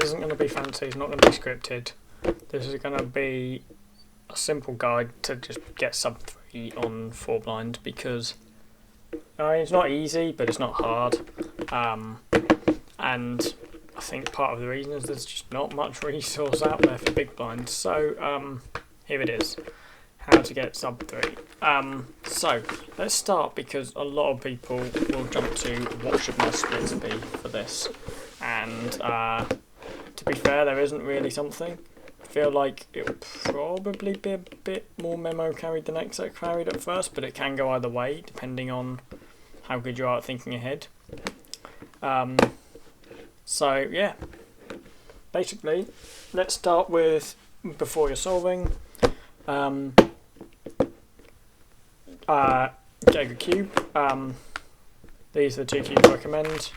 this isn't going to be fancy, it's not going to be scripted. This is going to be a simple guide to just get sub 3 on 4 blind, because it's not easy, but it's not hard. And I think part of the reason is there's just not much resource out there for big blinds. So here it is, how to get sub 3. So let's start, because a lot of people will jump to what should my splits be for this, and to be fair, there isn't really something. I feel like it will probably be a bit more memo carried than exec carried at first, but it can go either way depending on how good you are at thinking ahead. So yeah, basically let's start with before you're solving. Jaeger cube. These are the 2 cubes I recommend. This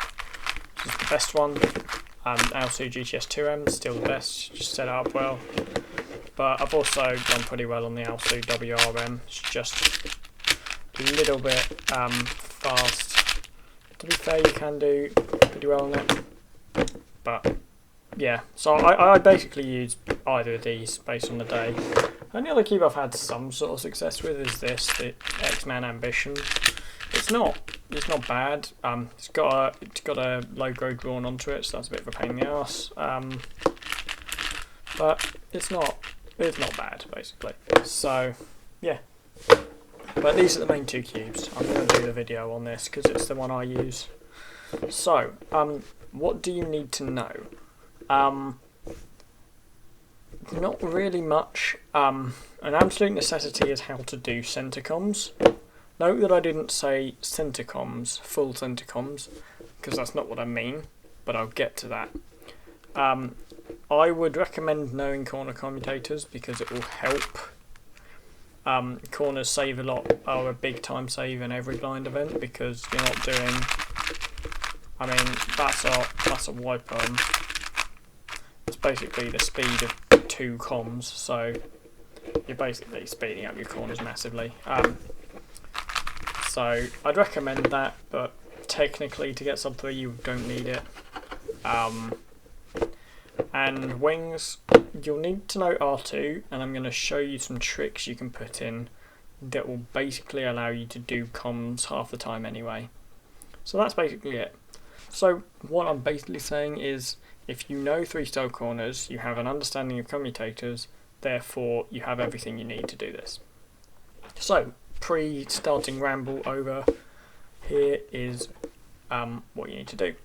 is the best one. ALSU GTS 2M, still the best, just set it up well. But I've also done pretty well on the ALSU WRM. It's just a little bit fast. To be fair, you can do pretty well on it. But yeah, so I basically use either of these based on the day. And the other cube I've had some sort of success with is this, the X-Man Ambition. It's not bad. It's got a logo drawn onto it, so that's a bit of a pain in the ass. But it's not bad basically. So yeah. But these are the main 2 cubes. I'm going to do the video on this because it's the one I use. So what do you need to know? Not really much. An absolute necessity is how to do center comms. Note that I didn't say center comms, full center comms, because that's not what I mean, but I'll get to that. I would recommend knowing corner commutators because it will help. Corners save a lot, are a big time save in every blind event, because you're not doing, I mean, that's a wiper. It's basically the speed of 2 comms, so you're basically speeding up your corners massively. So I'd recommend that, but technically to get sub 3 you don't need it. And wings, you'll need to know R2, and I'm going to show you some tricks you can put in that will basically allow you to do comms half the time anyway. So that's basically it. So what I'm basically saying is, if you know 3-star corners, you have an understanding of commutators, therefore you have everything you need to do this. So pre-starting ramble over, here is what you need to do.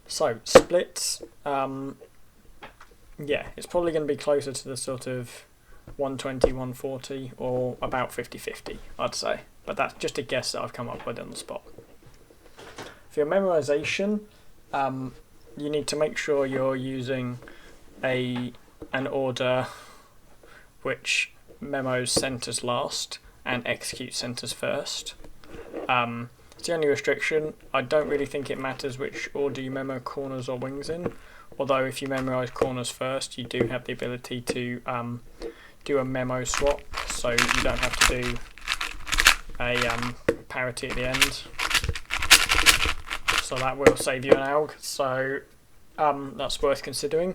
So splits, yeah, it's probably going to be closer to the sort of 120, 140, or about 50-50, I'd say. But that's just a guess that I've come up with on the spot. For your memorization, you need to make sure you're using an order which memos centers last and execute centers first. It's the only restriction. I don't really think it matters which order you memo corners or wings in, although if you memorize corners first you do have the ability to do a memo swap, so you don't have to do a parity at the end, so that will save you an alg, so that's worth considering.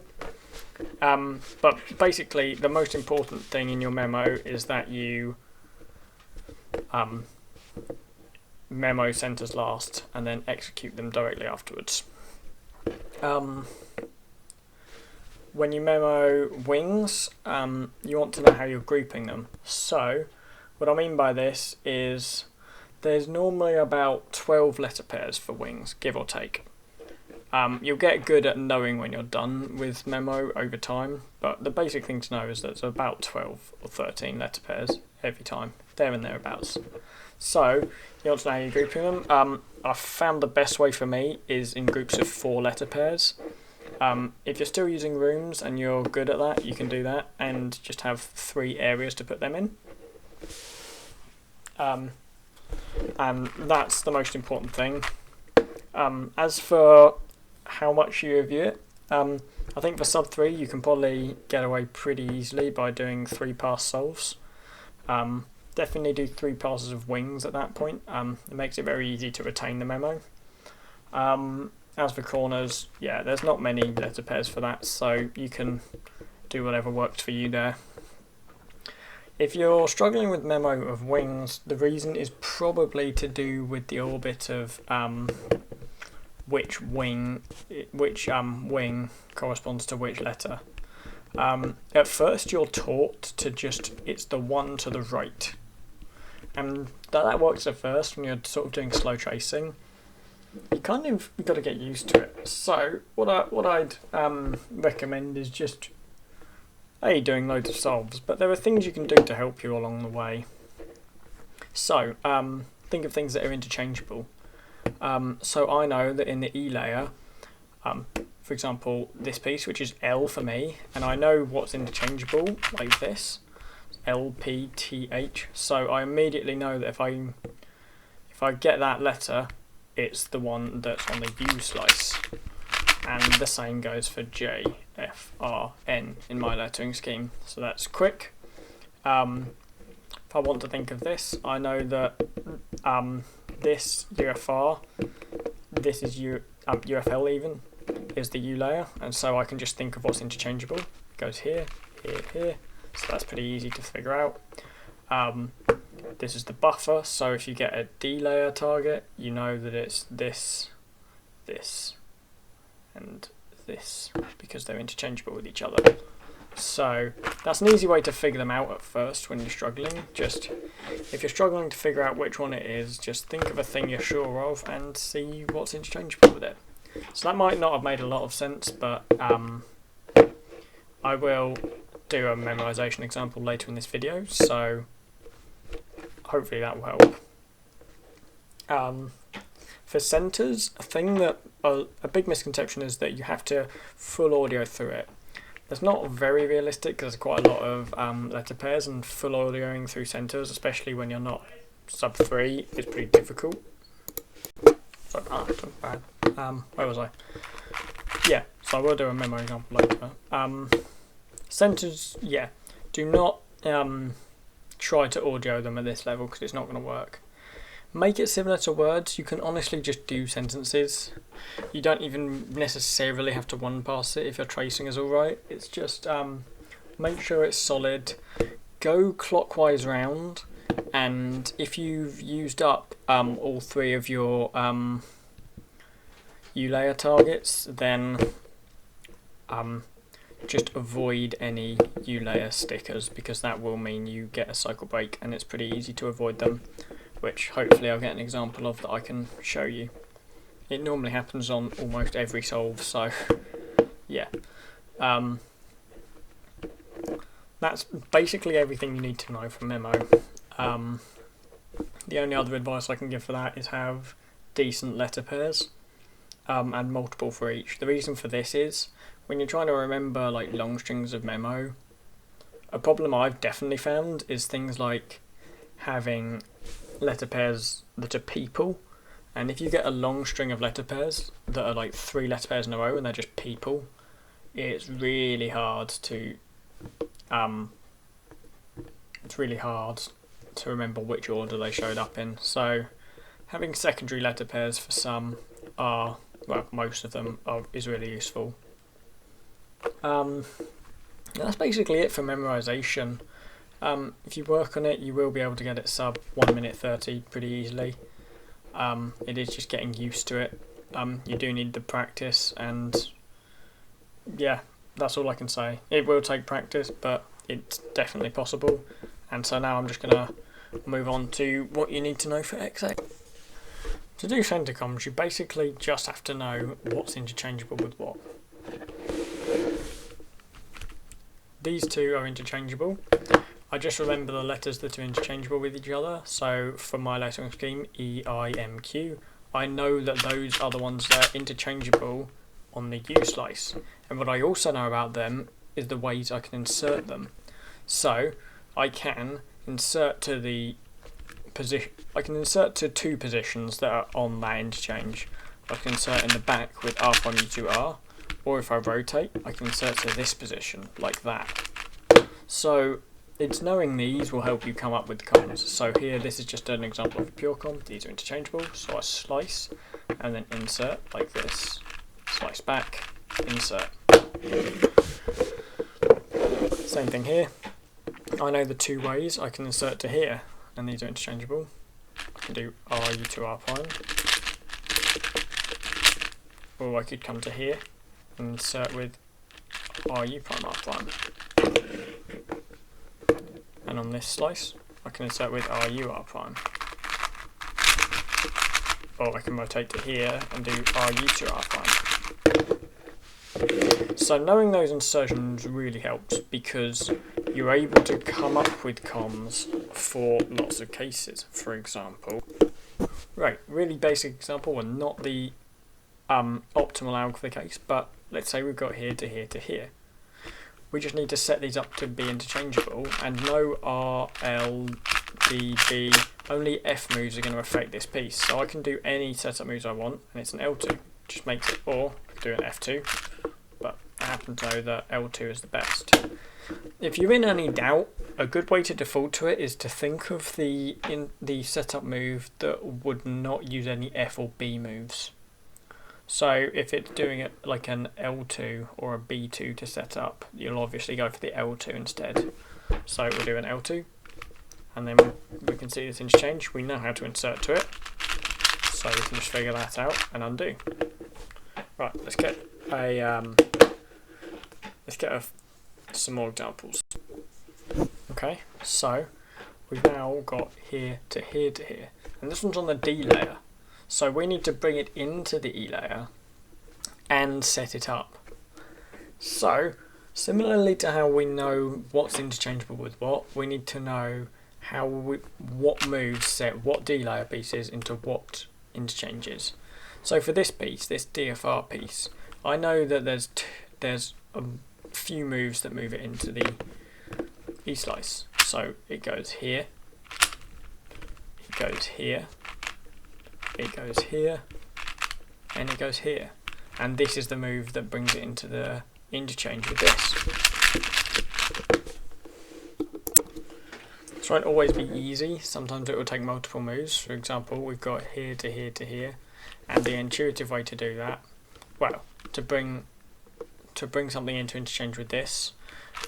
But basically the most important thing in your memo is that you memo centers last and then execute them directly afterwards. When you memo wings, you want to know how you're grouping them. So what I mean by this is there's normally about 12 letter pairs for wings, give or take. You'll get good at knowing when you're done with memo over time, but the basic thing to know is that there's about 12 or 13 letter pairs every time, there and thereabouts. So you want to know how you're grouping them. I've found the best way for me is in groups of 4 letter pairs. If you're still using rooms and you're good at that, you can do that and just have 3 areas to put them in. And that's the most important thing. As for how much you review it, I think for sub 3 you can probably get away pretty easily by doing 3 pass solves. Definitely do 3 passes of wings at that point. It makes it very easy to retain the memo. And As for corners, yeah, there's not many letter pairs for that, so you can do whatever works for you there. If you're struggling with memo of wings, the reason is probably to do with the orbit of which wing corresponds to which letter. At first you're taught to just, it's the one to the right. And that works at first when you're sort of doing slow tracing. You've got to get used to it. So what I'd recommend is just doing loads of solves, but there are things you can do to help you along the way. So think of things that are interchangeable. So I know that in the E layer, for example, this piece, which is L for me, and I know what's interchangeable, like this, L, P, T, H. So I immediately know that if I get that letter, it's the one that's on the U slice. And the same goes for J, F, R, N in my lettering scheme. So that's quick. If I want to think of this, I know that this UFR, this is UFL even, is the U layer, and so I can just think of what's interchangeable. It goes here, here, here, so that's pretty easy to figure out. This is the buffer, so if you get a D layer target, you know that it's this, this, and this, because they're interchangeable with each other. So that's an easy way to figure them out at first when you're struggling. Just, if you're struggling to figure out which one it is, just think of a thing you're sure of and see what's interchangeable with it. So that might not have made a lot of sense, but I will do a memorization example later in this video, so hopefully that will help. For centers, a thing that a big misconception is that you have to full audio through it. It's not very realistic because there's quite a lot of letter pairs, and full audioing through centers, especially when you're not sub 3, is pretty difficult. Sorry, bad. Where was I? Yeah, so I will do a memo example later. Centers, yeah, do not try to audio them at this level because it's not going to work. Make it similar to words. You can honestly just do sentences. You don't even necessarily have to one pass it if your tracing is alright. It's just make sure it's solid. Go clockwise round, and if you've used up all 3 of your U layer targets, then just avoid any U layer stickers, because that will mean you get a cycle break, and it's pretty easy to avoid them, which hopefully I'll get an example of that I can show you. It normally happens on almost every solve, so yeah. That's basically everything you need to know from memo. The only other advice I can give for that is have decent letter pairs, and multiple for each. The reason for this is, when you're trying to remember like long strings of memo, a problem I've definitely found is things like having letter pairs that are people, and if you get a long string of letter pairs that are like 3 letter pairs in a row and they're just people, it's really hard to remember which order they showed up in. So having secondary letter pairs for some are, well, most of them is really useful. That's basically it for memorization. If you work on it, you will be able to get it sub 1 minute 30 pretty easily. It is just getting used to it. You do need the practice, and yeah, that's all I can say. It will take practice, but it's definitely possible. And so now I'm just going to move on to what you need to know for XX. To do centicons, you basically just have to know what's interchangeable with what. These two are interchangeable. I just remember the letters that are interchangeable with each other. So for my lettering scheme, E, I, M, Q, I know that those are the ones that are interchangeable on the U slice. And what I also know about them is the ways I can insert them. So I can insert to the position. I can insert to 2 positions that are on that interchange. I can insert in the back with R from U2R, or if I rotate, I can insert to this position like that. So it's knowing these will help you come up with the cons. So here, this is just an example of a pure con. These are interchangeable, so I slice and then insert like this. slice back, insert. Same thing here. I know the two ways I can insert to here, and these are interchangeable. I can do RU to R prime, or I could come to here and insert with RU prime R prime. And on this slice, I can insert with RU R prime. Or I can rotate to here and do RU to R prime. So knowing those insertions really helps because you're able to come up with comms for lots of cases. For example, right, really basic example and not the optimal alg for the case, but let's say we've got here to here to here. We just need to set these up to be interchangeable and no R, L, D, B, only F moves are going to affect this piece. So I can do any setup moves I want and it's an L2, just makes it, or I could do an F2, but I happen to know that L2 is the best. If you're in any doubt, a good way to default to it is to think of the setup move that would not use any F or B moves. So if it's doing it like an L2 or a B2 to set up, you'll obviously go for the L2 instead. So we'll do an L2, and then we can see this interchange. We know how to insert to it, so we can just figure that out and undo. Right, let's get some more examples. Okay, so we've now got here to here to here, and this one's on the D layer. So we need to bring it into the E layer and set it up. So similarly to how we know what's interchangeable with what, we need to know what moves set what D layer pieces into what interchanges. So for this piece, this DFR piece, I know that there's a few moves that move it into the E slice. So it goes here, it goes here, it goes here, and it goes here. And this is the move that brings it into the interchange with this. This won't always be easy. Sometimes it will take multiple moves. For example, we've got here to here to here. And the intuitive way to do that, well, to bring something into interchange with this,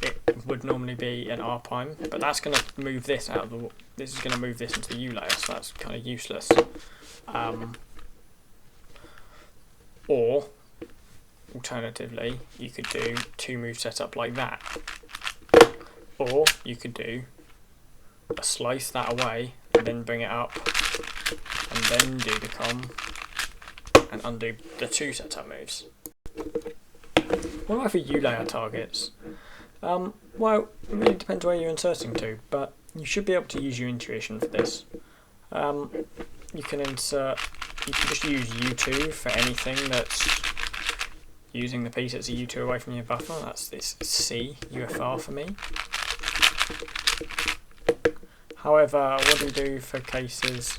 it would normally be an R prime, but that's going to move this out of the. This is going to move this into the U layer, so that's kind of useless. Or alternatively, you could do two move setup like that, or you could do a slice that away and then bring it up, and then do the com and undo the two setup moves. What about for U layer targets? Well, it really depends where you're inserting to, but you should be able to use your intuition for this. You can just use U2 for anything that's using the piece that's a U2 away from your buffer. That's this C, UFR for me. However, what do we do for cases,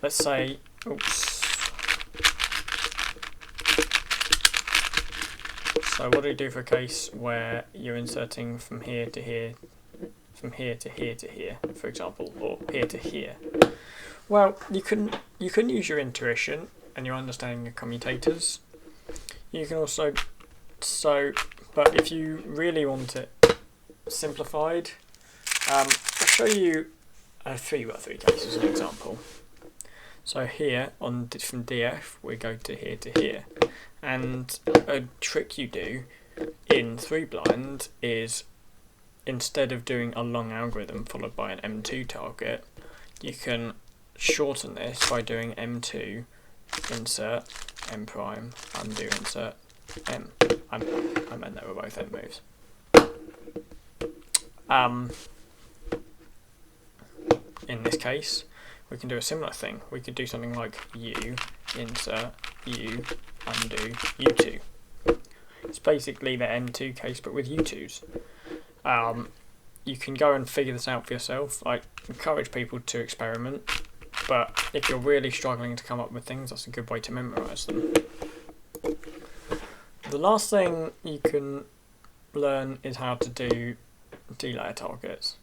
let's say, so what do we do for a case where you're inserting from here to here, from here to here to here, for example, or here to here? Well, you can use your intuition and your understanding of commutators. You can also, but if you really want it simplified, I'll show you a 3x3 case as an example. So here from DF we go to here, and a trick you do in 3-blind is instead of doing a long algorithm followed by an M2 target, you can shorten this by doing M2 insert M prime undo insert M. I meant they were both M moves. In this case, we can do a similar thing. We could do something like U insert U undo U2. It's basically the M2 case, but with U2s. You can go and figure this out for yourself. I encourage people to experiment, but if you're really struggling to come up with things, that's a good way to memorize them. The last thing you can learn is how to do D-layer targets.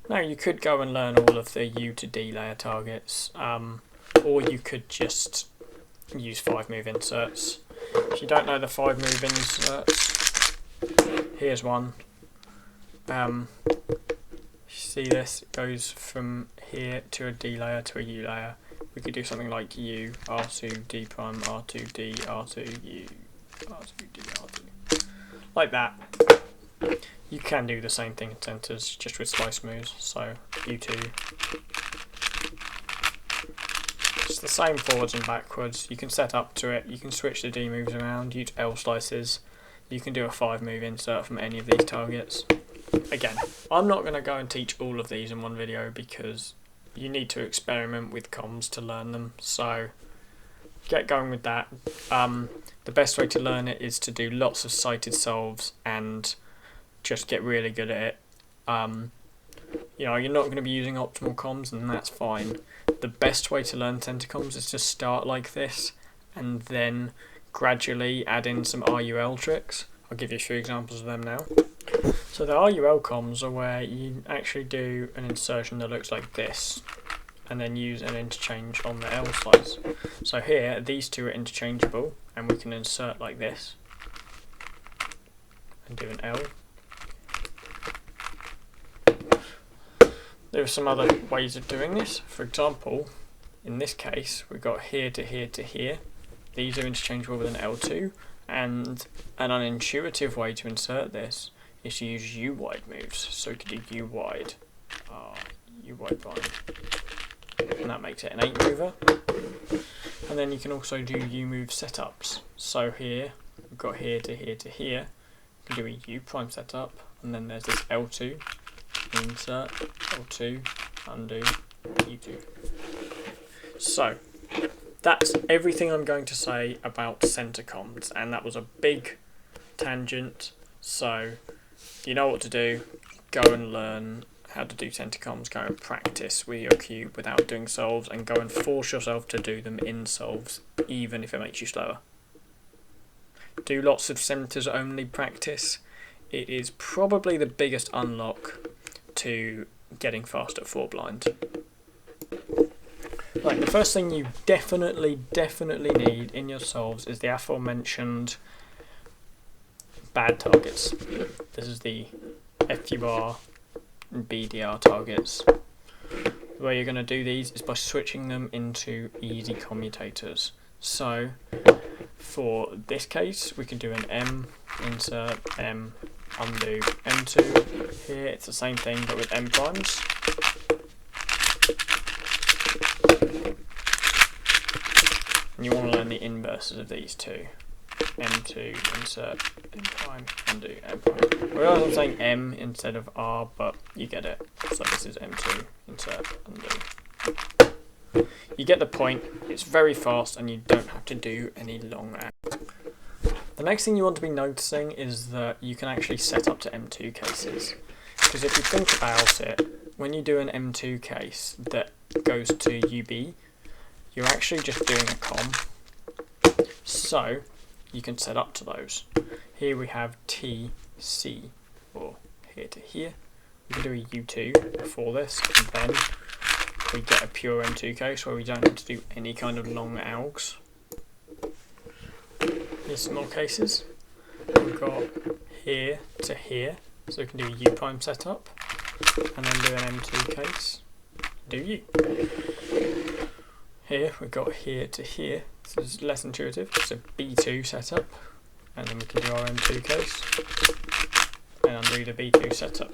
Now you could go and learn all of the U to D layer targets, or you could just use 5 move inserts. If you don't know the 5 move inserts, here's one. See this? It goes from here to a D layer to a U layer. We could do something like U, R2, D prime, R2, D, R2, U, R2, D, R2. Like that. You can do the same thing in centers, just with slice moves. So U2. It's the same forwards and backwards. You can set up to it. You can switch the D moves around, use L slices. You can do a 5 move insert from any of these targets. Again, I'm not going to go and teach all of these in one video because you need to experiment with comms to learn them. So get going with that. The best way to learn it is to do lots of sighted solves and just get really good at it. You know, you're not going to be using optimal comms, and that's fine. The best way to learn center comms is to start like this and then gradually add in some RUL tricks. I'll give you a few examples of them now. So the RUL comms are where you actually do an insertion that looks like this and then use an interchange on the L slice. So here, these two are interchangeable and we can insert like this and do an L. There are some other ways of doing this. For example, in this case, we've got here to here to here. These are interchangeable with an L2, and an unintuitive way to insert this is to use U wide moves. So we could do U wide bind, and that makes it an 8 mover. And then you can also do U move setups. So here, we've got here to here to here. You can do a U prime setup, and then there's this L2. Insert, L2, undo, U2. So, that's everything I'm going to say about center comms, and that was a big tangent, so you know what to do. Go and learn how to do center comms, go and practice with your cube without doing solves, and go and force yourself to do them in solves, even if it makes you slower. Do lots of centers only practice. It is probably the biggest unlock to getting fast at 4 blind. Right, the first thing you definitely need in your solves is the aforementioned bad targets. This is the FUR and BDR targets. The way you're going to do these is by switching them into easy commutators. So for this case, we can do an M, insert, M, undo, M2. Here it's the same thing but with M primes. And you want to learn the inverses of these two. M2, insert, M prime, undo, M prime. Well, I'm saying M instead of R, but you get it. So this is M2, insert, undo. You get the point. It's very fast and you don't have to do any long acts. The next thing you want to be noticing is that you can actually set up to M2 cases. Because if you think about it, when you do an M2 case that goes to UB, you're actually just doing a com. So you can set up to those. Here we have TC, or here to here. We can do a U2 before this, and then we get a pure M2 case where we don't have to do any kind of long algs. Here's some more cases. We've got here to here, so we can do a U prime setup, and then do an M2 case, do U. Here we've got here to here, so it's less intuitive, it's a B2 setup, and then we can do our M2 case, and undo the B2 setup.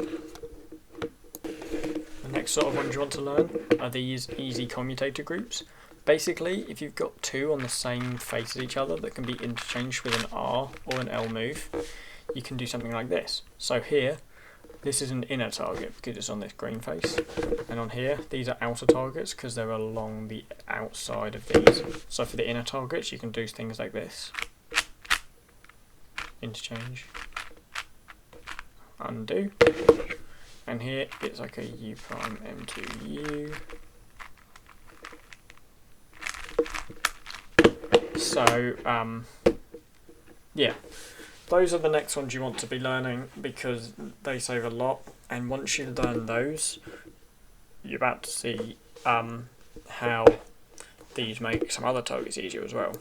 The next sort of ones you want to learn are these easy commutator groups. Basically, if you've got two on the same face as each other that can be interchanged with an R or an L move, you can do something like this. So here, this is an inner target because it's on this green face, and on here, these are outer targets because they're along the outside of these. So for the inner targets, you can do things like this. Interchange. Undo. And here, it's like a U prime M2U. So, yeah, those are the next ones you want to be learning because they save a lot, and once you learn those, you're about to see how these make some other targets easier as well.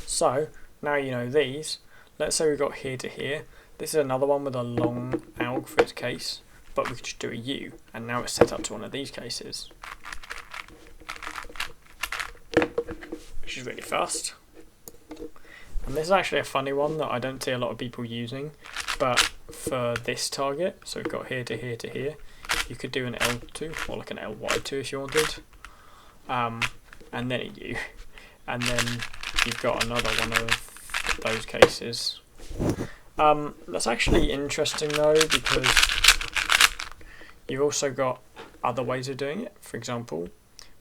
So now you know these. Let's say we've got here to here. This is another one with a long alg for its case, but we could just do a U, and now it's set up to one of these cases, which is really fast. And this is actually a funny one that I don't see a lot of people using, but for this target, so we've got here to here to here, you could do an L2 or like an LY2 if you wanted, and then a U, and then you've got another one of those cases. That's actually interesting though, because you've also got other ways of doing it. For example,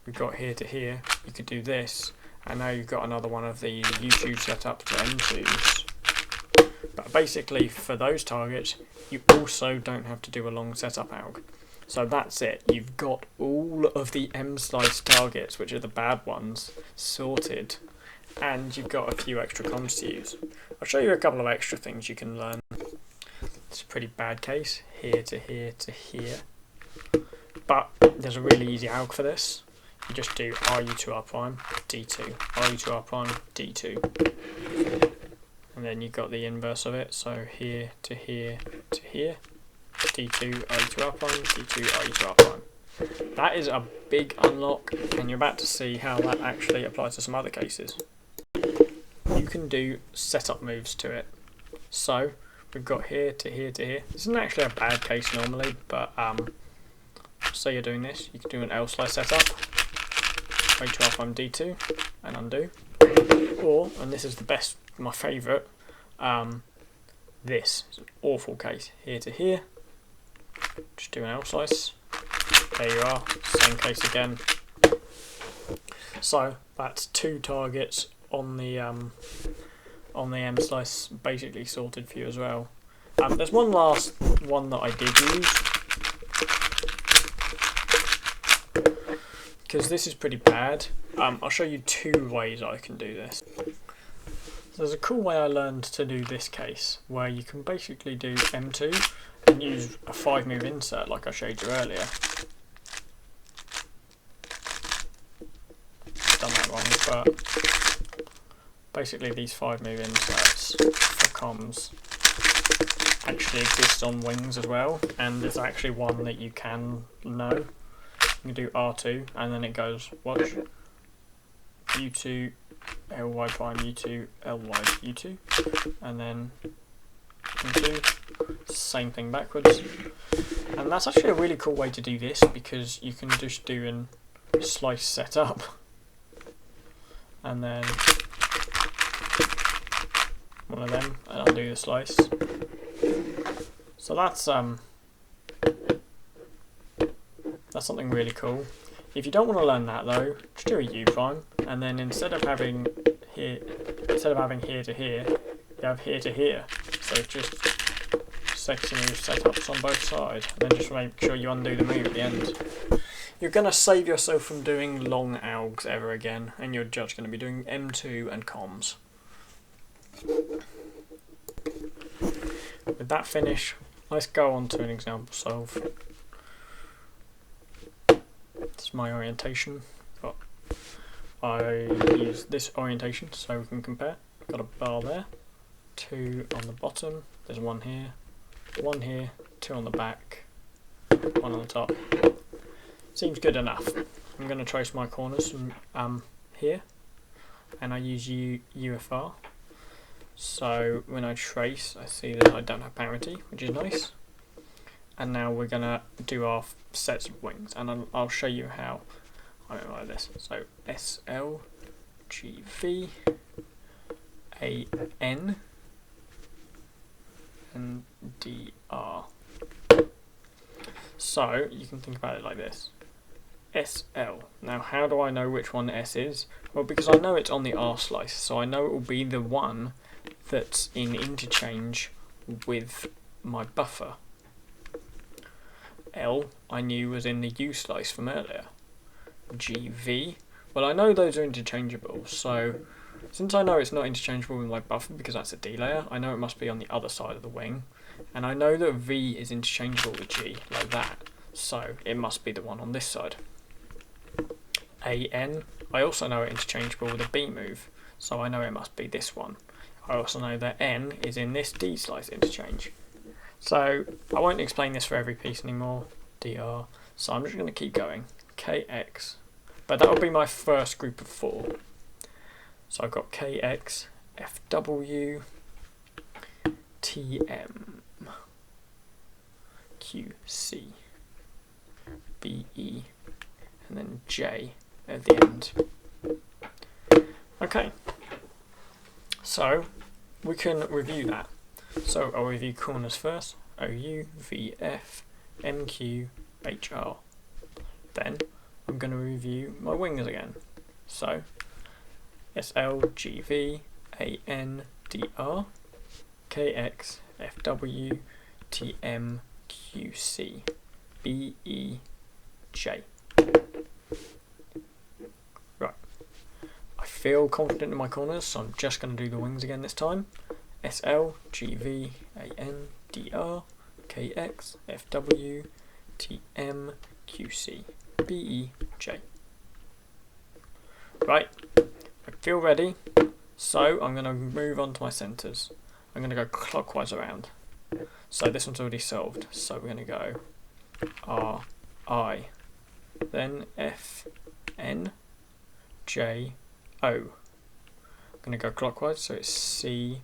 we've got here to here, you could do this, and now you've got another one of the U2 setups to M2s. But basically for those targets, you also don't have to do a long setup alg. So that's it, you've got all of the M-slice targets, which are the bad ones, sorted, and you've got a few extra comms to use. I'll show you a couple of extra things you can learn. It's a pretty bad case, here to here to here, but there's a really easy alg for this. You just do RU2R prime, D2, RU2R prime, D2, and then you've got the inverse of it, so here to here to here, D2, RU2R prime, D2, RU2R prime. That is a big unlock, and you're about to see how that actually applies to some other cases. You can do setup moves to it. So we've got here to here to here. This isn't actually a bad case normally, but say you're doing this, you can do an L slice setup, RU2R prime D2, and undo. Or, and this is the best, my favourite, this is an awful case, here to here, just do an L slice, there you are, same case again. So that's two targets on the M slice basically sorted for you as well. There's one last one that I did use, because this is pretty bad. I'll show you two ways I can do this. There's a cool way I learned to do this case, where you can basically do M2 and use a 5-move insert like I showed you earlier. Done that wrong, but basically these 5-move inserts for comms actually exist on wings as well, and there's actually one that you can know. You can do R2 and then it goes, watch, U2, LY prime, U2, LY, U2, and then M2, same thing backwards. And that's actually a really cool way to do this, because you can just do an slice setup and then one of them and undo the slice. So that's something really cool. If you don't want to learn that though, just do a U prime, and then instead of having here to here, you have here to here. So it's just sexy move setups on both sides, and then just make sure you undo the move at the end. You're going to save yourself from doing long algs ever again, and you're just going to be doing M2 and comms. With that finish, let's go on to an example solve. This is my orientation. I use this orientation so we can compare. Got a bar there, 2 on the bottom, there's one here, 2 on the back, 1 on the top. Seems good enough. I'm going to trace my corners from here, and I use UFR. So when I trace, I see that I don't have parity, which is nice. And now we're going to do our sets of wings, and I'll show you how I like this. So SL, GV, AN, and DR. So you can think about it like this. SL. Now how do I know which one S is? Well, because I know it's on the R slice, so I know it will be the one that's in interchange with my buffer. L I knew was in the U slice from earlier. GV, well I know those are interchangeable, so since I know it's not interchangeable with my buffer because that's a D layer, I know it must be on the other side of the wing, and I know that V is interchangeable with G, like that, so it must be the one on this side. AN, I also know it's interchangeable with a B move, so I know it must be this one. I also know that N is in this D slice interchange. So I won't explain this for every piece anymore, dr, so I'm just going to keep going, kx, but that will be my first group of 4. So I've got kx, fw, tm, qc, be, and then j at the end. Okay, so we can review that. So I'll review corners first, OU, VF, MQ, HR. Then I'm going to review my wings again. So SL, GV, AN, DR, KX, FW, TM, QC, BE, J. Right. I feel confident in my corners, so I'm just going to do the wings again this time. SL, GV, AN, DR, KX, FW, TM, QC, BE, J. Right, I feel ready, so I'm going to move on to my centres. I'm going to go clockwise around. So this one's already solved, so we're going to go R, I, then F, N, J, O. I'm going to go clockwise, so it's C,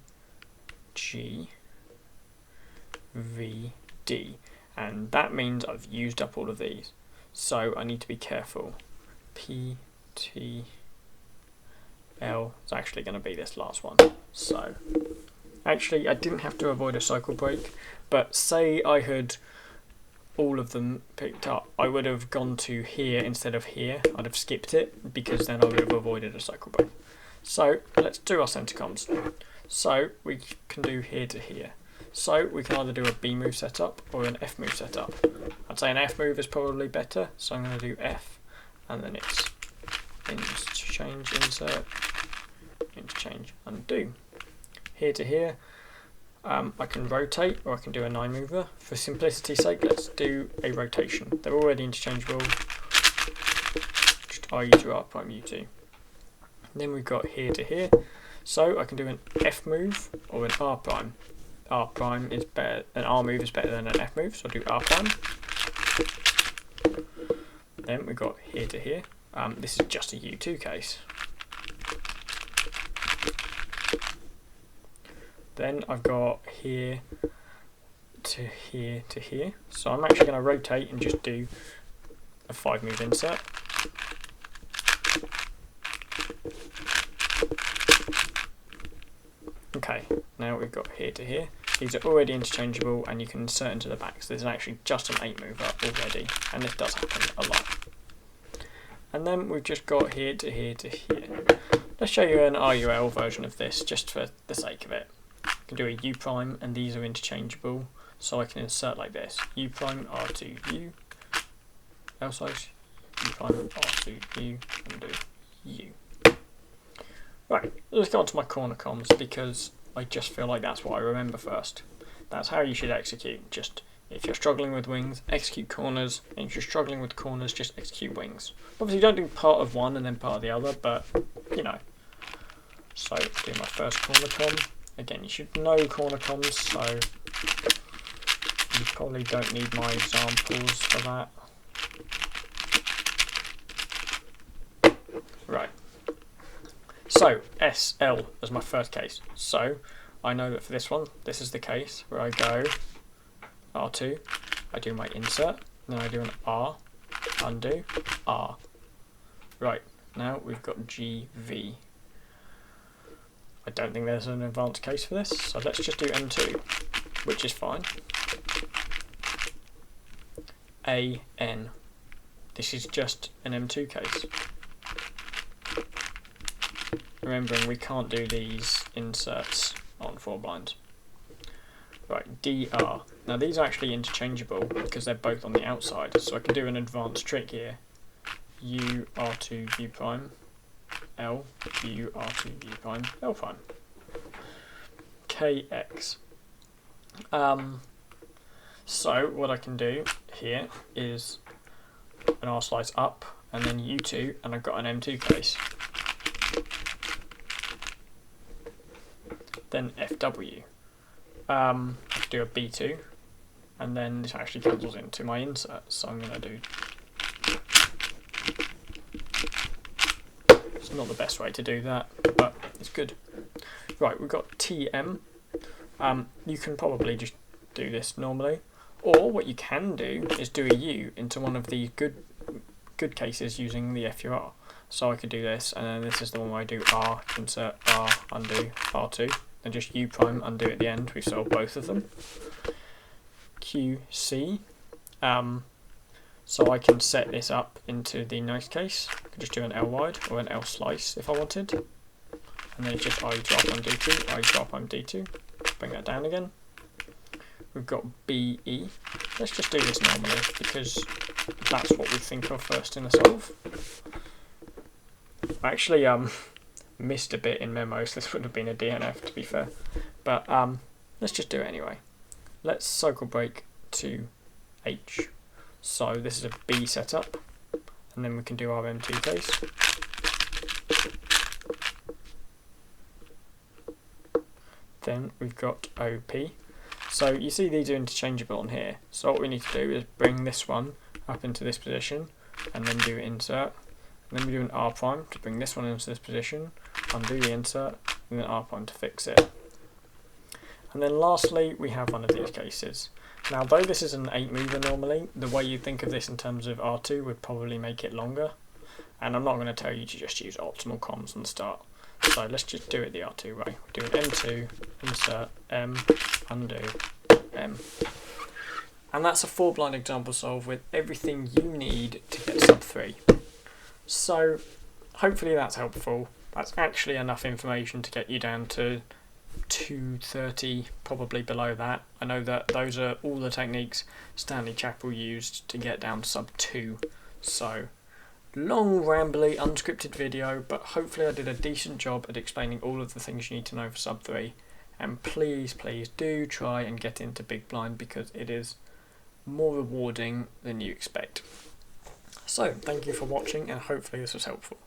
G, V, D, and that means I've used up all of these, so I need to be careful. P, T, L is actually going to be this last one. So actually I didn't have to avoid a cycle break, but say I had all of them picked up, I would have gone to here instead of here. I'd have skipped it because then I would have avoided a cycle break. So let's do our centre comms. So we can do here to here. So we can either do a B move setup or an F move setup. I'd say an F move is probably better, so I'm going to do F, and then it's interchange, insert, interchange, undo. Here to here, I can rotate or I can do a 9 mover. For simplicity's sake, let's do a rotation. They're already interchangeable. Just RU to R prime U2. Then we've got here to here. So I can do an F move or an R prime. R prime is better, an R move is better than an F move, so I'll do R prime. Then we've got here to here. This is just a U2 case. Then I've got here to here to here. So I'm actually going to rotate and just do a 5 move insert. Okay, now we've got here to here. These are already interchangeable and you can insert into the back. So this is actually just an 8 mover already, and this does happen a lot. And then we've just got here to here to here. Let's show you an RUL version of this just for the sake of it. I can do a U prime and these are interchangeable, so I can insert like this. U prime R2 U, L size, U prime R2 U, and do U. Right, let's go on to my corner comms because I just feel like that's what I remember first. That's how you should execute. Just if you're struggling with wings, execute corners, and if you're struggling with corners, just execute wings. Obviously don't do part of one and then part of the other, but you know. So do my first corner comm. Again, you should know corner comms, so you probably don't need my examples for that. Right. So, SL as my first case. So, I know that for this one, this is the case where I go R2, I do my insert, then I do an R, undo, R. Right, now we've got GV. I don't think there's an advanced case for this, so let's just do M2, which is fine. AN. This is just an M2 case. Remembering we can't do these inserts on 4 blinds. Right, DR. Now these are actually interchangeable because they're both on the outside, so I can do an advanced trick here. U, R2, U prime, L, U, R2, U prime, L prime. KX. So what I can do here is an R slice up, and then U2, and I've got an M2 case. Then FW. I have to do a B2, and then this actually cancels into my insert, so I'm going to do... It's not the best way to do that, but it's good. Right, we've got TM. You can probably just do this normally, or what you can do is do a U into one of the good cases using the FUR. So I could do this, and then this is the one where I do R, insert R, undo, R2, and just U prime, undo at the end. We've solved both of them. QC. So I can set this up into the nice case. I could just do an L wide or an L slice if I wanted. And then it's just I drop on D2, I drop on D2. Bring that down again. We've got BE. Let's just do this normally because that's what we think of first in the solve. I actually missed a bit in memos. This would have been a DNF to be fair. But let's just do it anyway. Let's cycle break to H. So this is a B setup, and then we can do our M2 case. Then we've got OP. So you see these are interchangeable on here. So what we need to do is bring this one up into this position, and then do insert. And then we do an R prime to bring this one into this position, undo the insert, and then R prime to fix it. And then lastly, we have one of these cases. Now, though this is an 8 mover normally, the way you think of this in terms of R2 would probably make it longer. And I'm not going to tell you to just use optimal comms and start. So let's just do it the R2 way. We do an M2, insert, M, undo, M. And that's a 4-blind example solve with everything you need to get sub 3. So hopefully that's helpful. That's actually enough information to get you down to 230, probably below that. I know that those are all the techniques Stanley Chappell used to get down to sub 2. So long, rambly, unscripted video, but hopefully I did a decent job at explaining all of the things you need to know for sub 3. And please, please do try and get into Big Blind because it is more rewarding than you expect. So thank you for watching, and hopefully this was helpful.